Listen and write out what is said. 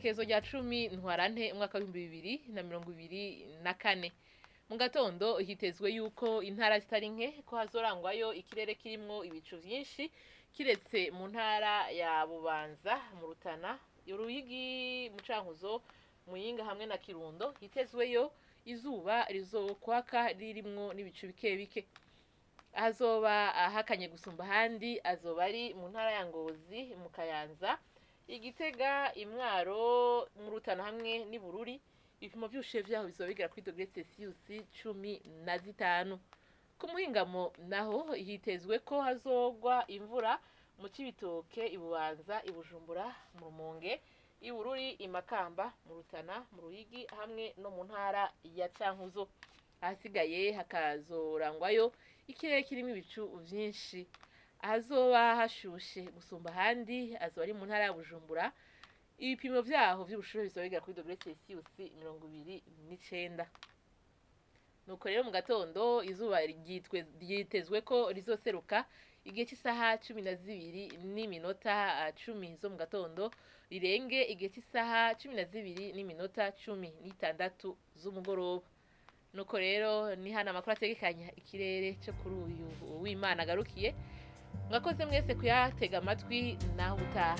igenekerezo rya 10 ntwarante umwaka wa 2024. Mu gatondo hitezwe yuko intara zitari nke ko hazorangwayo ikirere kirimwo ibicu vyinshi kiretse mu ntara ya Bubanza, mu Rutana, Uruyigi, mu Cankuzo, Muyinga hamwe na Kirundo hitezweyo izuba rizokwaka ririmwo n'ibicu bike bike. Ahazoba hakanye gusumba handi azoba ari mu ntara ya Ngozi, mu Kayanza, Igitega, Imwaro, mu Rutana hamwe n'i Bururi. Ibipimo vy'ubushuhe vyaho bizoba bigera kuri dogere Celsius 15. Ku muhingamo naho hitezwe ko hazogwa imvura mu Cibitoke, Ibubanza, Ibujumbura, mu Rumonge, i Bururi, i Makamba, mu Rutana, mu Ruyigi hamwe no mu ntara ya Cankuzo. Ahasigaye hakazorangwayo ikirere kirimo ibicu vyinshi. Ahazoba hashushe gusumba handi azoba ari mu ntara ya Bujumbura. Ibipimo vyaho vy'ubushuhe bizoba bigera kuri dogere Celsius 29. Nuko rero mu gatondo izuba ryitezwe ko rizoseruka igihe cy'isaha 12:10 zo mu gatondo rirenge igihe cy'isaha 12:16 z'umugoroba. Nuko rero ni hana amakuru ategekanya ikirere cyo kuri uyu w'Imana agarukiye. Mwakoze mwese kuyatega amatwi naho utaha.